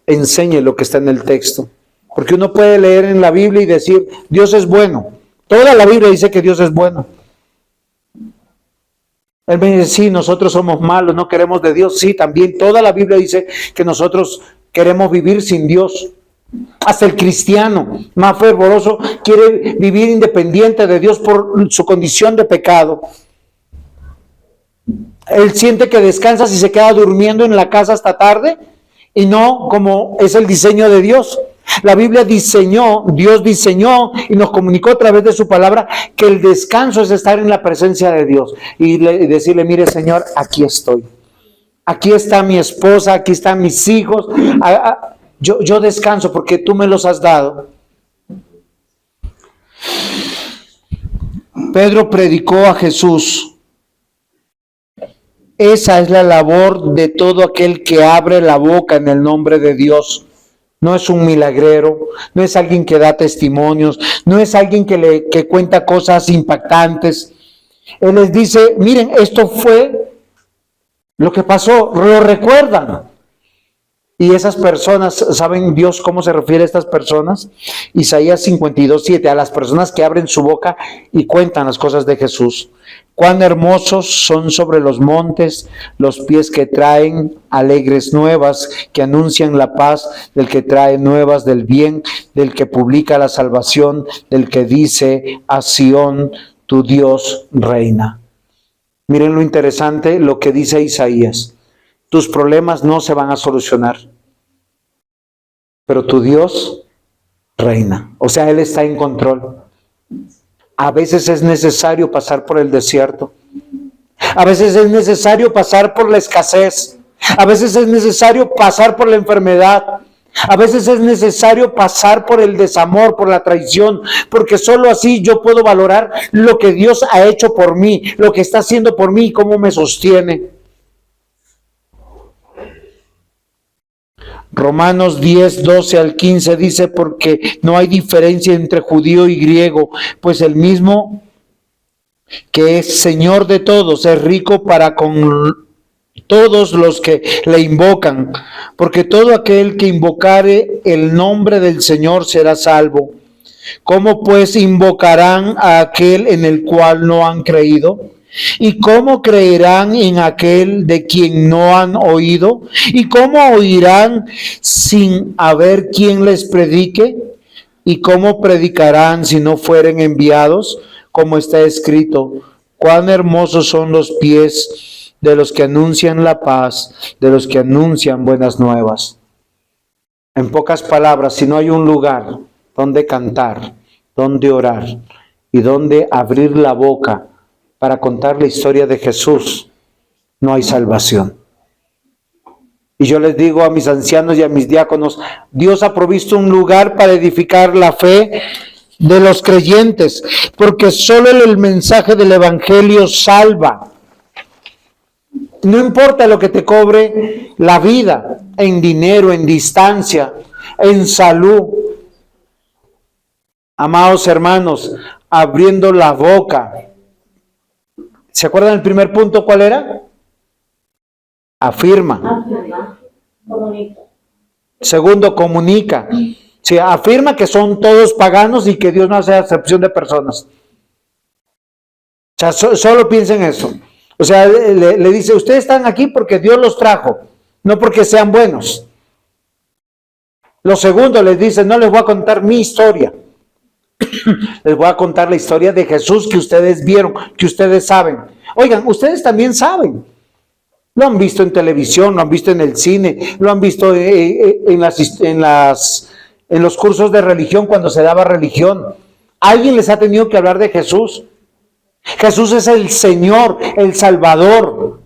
enseñe lo que está en el texto. Porque uno puede leer en la Biblia y decir: Dios es bueno. Toda la Biblia dice que Dios es bueno. Él me dice, sí, nosotros somos malos, no queremos de Dios. Sí, también toda la Biblia dice que nosotros queremos vivir sin Dios. Hasta el cristiano más fervoroso quiere vivir independiente de Dios por su condición de pecado. Él siente que descansa si se queda durmiendo en la casa hasta tarde y no como es el diseño de Dios. La Biblia diseñó, Dios diseñó y nos comunicó a través de su palabra que el descanso es estar en la presencia de Dios y decirle, mire Señor, aquí estoy. Aquí está mi esposa, aquí están mis hijos. Yo descanso porque tú me los has dado. Pedro predicó a Jesús. Esa es la labor de todo aquel que abre la boca en el nombre de Dios. No es un milagrero, no es alguien que da testimonios, no es alguien que cuenta cosas impactantes. Él les dice, miren, esto fue lo que pasó, lo recuerdan. Y esas personas, ¿saben Dios cómo se refiere a estas personas? Isaías 52:7, a las personas que abren su boca y cuentan las cosas de Jesús. Cuán hermosos son sobre los montes los pies que traen alegres nuevas, que anuncian la paz, del que trae nuevas del bien, del que publica la salvación, del que dice a Sión, tu Dios reina. Miren lo interesante, lo que dice Isaías. Tus problemas no se van a solucionar, pero tu Dios reina. O sea, Él está en control. A veces es necesario pasar por el desierto. A veces es necesario pasar por la escasez. A veces es necesario pasar por la enfermedad. A veces es necesario pasar por el desamor, por la traición, porque solo así yo puedo valorar lo que Dios ha hecho por mí, lo que está haciendo por mí y cómo me sostiene. Romanos 10:12-15 dice, porque no hay diferencia entre judío y griego, pues el mismo que es Señor de todos es rico para con todos los que le invocan, porque todo aquel que invocare el nombre del Señor será salvo. ¿Cómo pues invocarán a aquel en el cual no han creído? ¿Y cómo creerán en aquel de quien no han oído? ¿Y cómo oirán sin haber quien les predique? ¿Y cómo predicarán si no fueren enviados? Como está escrito, cuán hermosos son los pies de los que anuncian la paz, de los que anuncian buenas nuevas. En pocas palabras, si no hay un lugar donde cantar, donde orar y donde abrir la boca para contar la historia de Jesús, no hay salvación. Y yo les digo a mis ancianos y a mis diáconos, Dios ha provisto un lugar para edificar la fe de los creyentes, porque solo el mensaje del evangelio salva. No importa lo que te cobre la vida, en dinero, en distancia, en salud. Amados hermanos, abriendo la boca. ¿Se acuerdan el primer punto cuál era? Afirma. Comunica. Segundo, comunica. Sí, afirma que son todos paganos y que Dios no hace acepción de personas. O sea, solo piensen eso. O sea, le dice, ustedes están aquí porque Dios los trajo, no porque sean buenos. Lo segundo, les dice, no les voy a contar mi historia. Les voy a contar la historia de Jesús que ustedes vieron, que ustedes saben. Oigan, ustedes también saben. Lo han visto en televisión, lo han visto en el cine, lo han visto en los cursos de religión cuando se daba religión. Alguien les ha tenido que hablar de Jesús. Jesús es el Señor, el Salvador.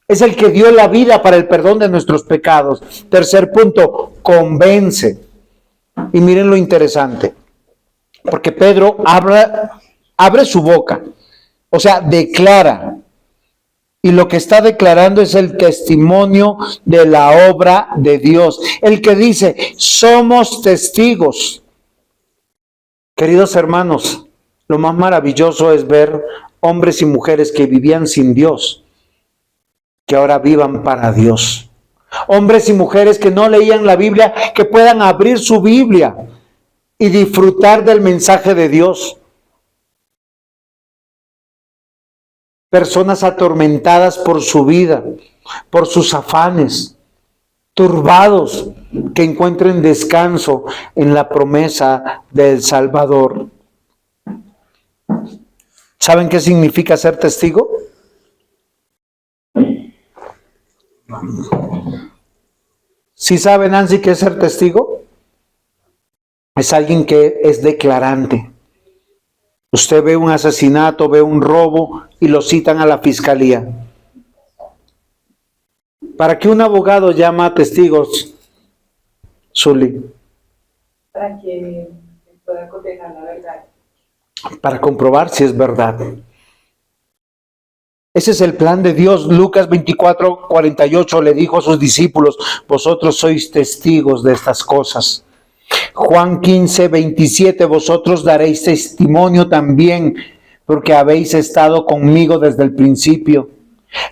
Es el que dio la vida para el perdón de nuestros pecados. Tercer punto, convence. Y miren lo interesante. Porque Pedro abre su boca. O sea, declara. Y lo que está declarando es el testimonio de la obra de Dios. El que dice, somos testigos. Queridos hermanos, lo más maravilloso es ver hombres y mujeres que vivían sin Dios, que ahora vivan para Dios. Hombres y mujeres que no leían la Biblia, que puedan abrir su Biblia y disfrutar del mensaje de Dios. personas atormentadas por su vida, por sus afanes, turbados, que encuentren descanso en la promesa del Salvador. ¿Saben qué significa ser testigo? ¿Sí sabe, Nancy, qué es ser testigo? Es alguien que es declarante. Usted ve un asesinato, ve un robo y lo citan a la fiscalía. ¿Para qué un abogado llama a testigos, Zuli? Para que pueda cotejar la verdad. Para comprobar si es verdad. Ese es el plan de Dios. Lucas 24:48 le dijo a sus discípulos: vosotros sois testigos de estas cosas. Juan 15:27, vosotros daréis testimonio también, porque habéis estado conmigo desde el principio.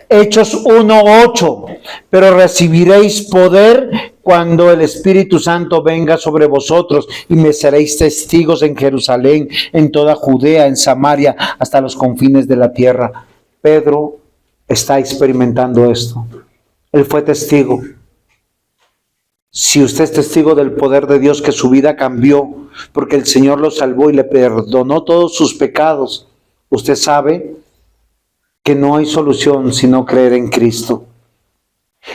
Hechos 1:8, pero recibiréis poder cuando el Espíritu Santo venga sobre vosotros, y me seréis testigos en Jerusalén, en toda Judea, en Samaria, hasta los confines de la tierra. Pedro está experimentando esto. Él fue testigo. Si usted es testigo del poder de Dios, que su vida cambió porque el Señor lo salvó y le perdonó todos sus pecados, usted sabe que no hay solución sino creer en Cristo.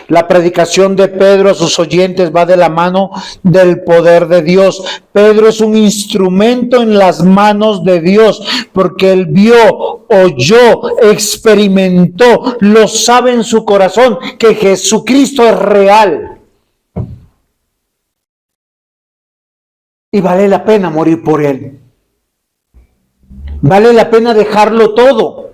La predicación de Pedro a sus oyentes va de la mano del poder de Dios. Pedro es un instrumento en las manos de Dios, porque él vio, oyó, experimentó, lo sabe en su corazón, que Jesucristo es real. Y vale la pena morir por él. Vale la pena dejarlo todo.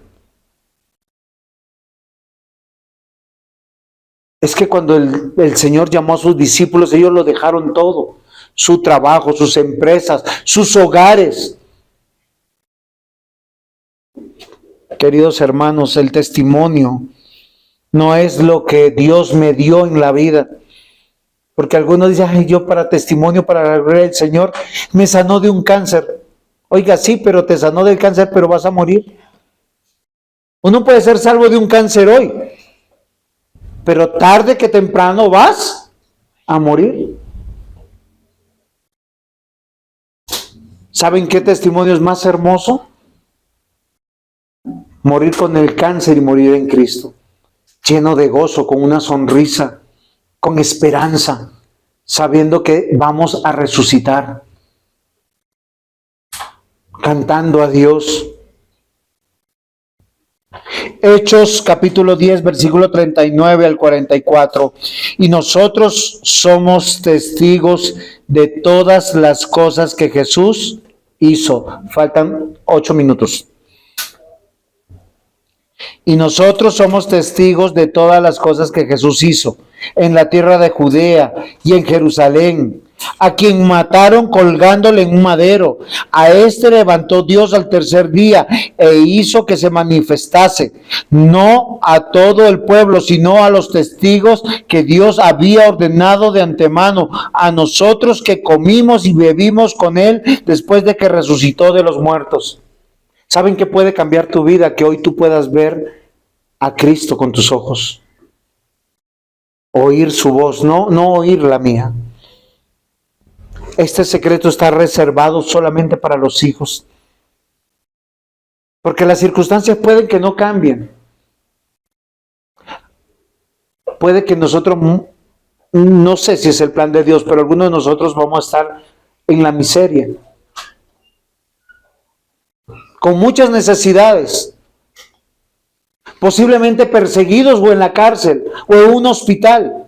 Es que cuando el Señor llamó a sus discípulos, ellos lo dejaron todo. Su trabajo, sus empresas, sus hogares. Queridos hermanos, el testimonio no es lo que Dios me dio en la vida. Porque algunos dicen: ay, yo para testimonio, para la gloria del Señor, me sanó de un cáncer. Oiga, sí, pero te sanó del cáncer, pero vas a morir. Uno puede ser salvo de un cáncer hoy, pero tarde que temprano vas a morir. ¿Saben qué testimonio es más hermoso? Morir con el cáncer y morir en Cristo, lleno de gozo, con una sonrisa, con esperanza, sabiendo que vamos a resucitar, cantando a Dios. Hechos capítulo 10, versículo 39 al 44. Y nosotros somos testigos de todas las cosas que Jesús hizo. Faltan 8 minutos. Y nosotros somos testigos de todas las cosas que Jesús hizo en la tierra de Judea y en Jerusalén, a quien mataron colgándole en un madero. A este levantó Dios al tercer día e hizo que se manifestase, no a todo el pueblo, sino a los testigos que Dios había ordenado de antemano, a nosotros que comimos y bebimos con él después de que resucitó de los muertos. ¿Saben qué puede cambiar tu vida? Que hoy tú puedas ver a Cristo con tus ojos. Oír su voz, no oír la mía. Este secreto está reservado solamente para los hijos. Porque las circunstancias pueden que no cambien. Puede que nosotros, no sé si es el plan de Dios, pero algunos de nosotros vamos a estar en la miseria, con muchas necesidades, posiblemente perseguidos o en la cárcel o en un hospital.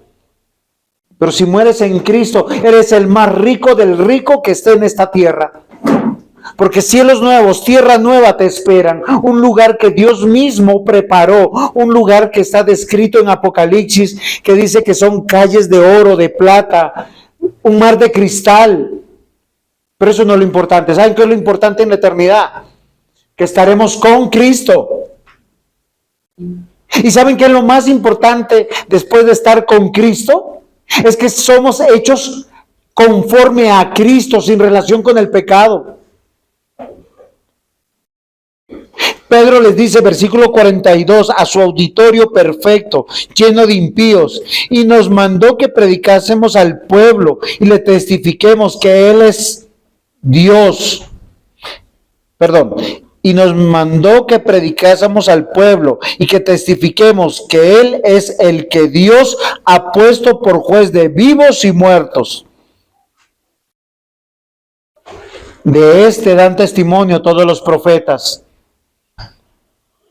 Pero si mueres en Cristo, eres el más rico del rico que esté en esta tierra. Porque cielos nuevos, tierra nueva te esperan. Un lugar que Dios mismo preparó. Un lugar que está descrito en Apocalipsis, que dice que son calles de oro, de plata, un mar de cristal. Pero eso no es lo importante. ¿Saben qué es lo importante en la eternidad? Que estaremos con Cristo. ¿Y saben qué es lo más importante después de estar con Cristo? Es que somos hechos conforme a Cristo, sin relación con el pecado. Pedro les dice, versículo 42, a su auditorio perfecto, lleno de impíos, y nos mandó que predicásemos al pueblo y le testifiquemos que Él es Dios. Y nos mandó que predicásemos al pueblo y que testifiquemos que Él es el que Dios ha puesto por juez de vivos y muertos. De este dan testimonio todos los profetas.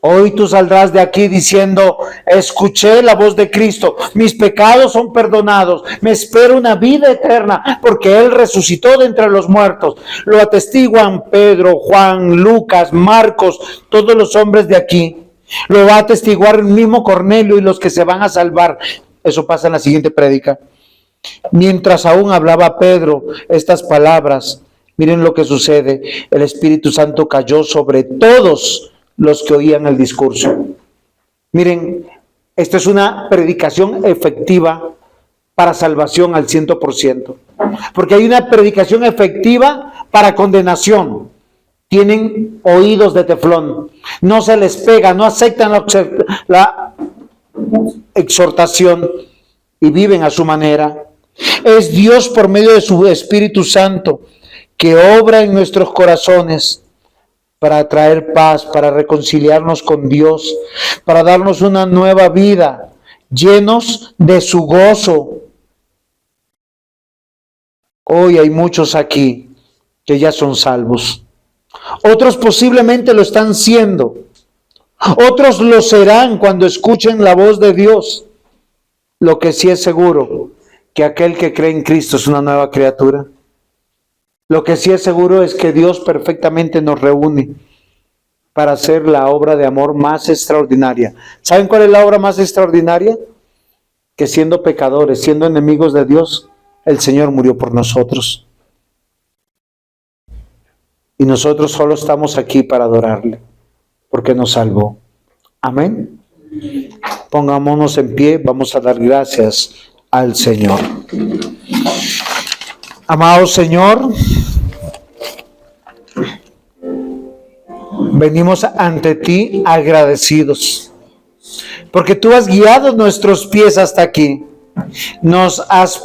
Hoy tú saldrás de aquí diciendo, escuché la voz de Cristo, mis pecados son perdonados, me espera una vida eterna, porque Él resucitó de entre los muertos. Lo atestiguan Pedro, Juan, Lucas, Marcos, todos los hombres de aquí. Lo va a atestiguar el mismo Cornelio y los que se van a salvar. Eso pasa en la siguiente prédica. Mientras aún hablaba Pedro estas palabras, miren lo que sucede. El Espíritu Santo cayó sobre todos los que oían el discurso. Miren, esta es una predicación efectiva para salvación al 100%. Porque hay una predicación efectiva para condenación. Tienen oídos de teflón. No se les pega, no aceptan la exhortación y viven a su manera. Es Dios por medio de su Espíritu Santo que obra en nuestros corazones para traer paz, para reconciliarnos con Dios, para darnos una nueva vida, llenos de su gozo. Hoy hay muchos aquí que ya son salvos. Otros posiblemente lo están siendo. Otros lo serán cuando escuchen la voz de Dios. Lo que sí es seguro, que aquel que cree en Cristo es una nueva criatura. Lo que sí es seguro es que Dios perfectamente nos reúne para hacer la obra de amor más extraordinaria. ¿Saben cuál es la obra más extraordinaria? Que siendo pecadores, siendo enemigos de Dios, el Señor murió por nosotros. Y nosotros solo estamos aquí para adorarle, porque nos salvó. Amén. Pongámonos en pie, vamos a dar gracias al Señor. Amado Señor, venimos ante ti agradecidos, porque tú has guiado nuestros pies hasta aquí, nos has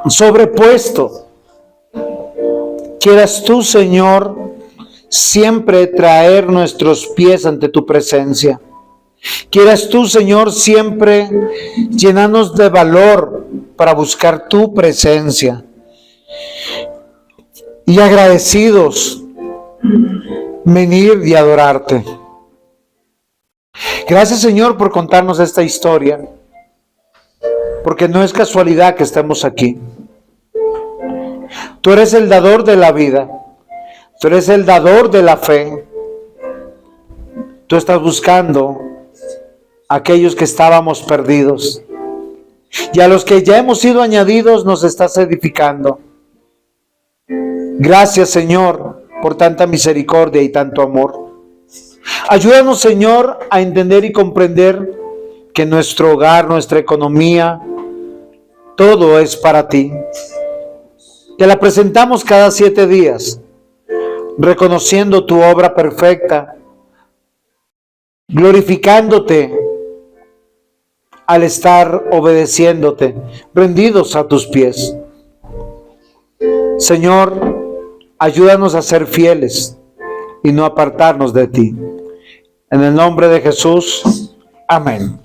sobrepuesto. Quieras tú, Señor, siempre traer nuestros pies ante tu presencia. Quieras tú, Señor, siempre llenarnos de valor para buscar tu presencia. Y agradecidos, venir y adorarte. Gracias, Señor, por contarnos esta historia, porque no es casualidad que estemos aquí. Tú eres el dador de la vida, tú eres el dador de la fe. Tú estás buscando a aquellos que estábamos perdidos, y a los que ya hemos sido añadidos nos estás edificando. Gracias, Señor, por tanta misericordia y tanto amor. Ayúdanos, Señor, a entender y comprender que nuestro hogar, nuestra economía, todo es para ti. Te la presentamos cada 7 días, reconociendo tu obra perfecta, glorificándote al estar obedeciéndote, rendidos a tus pies. Señor, ayúdanos a ser fieles y no apartarnos de ti. En el nombre de Jesús, amén.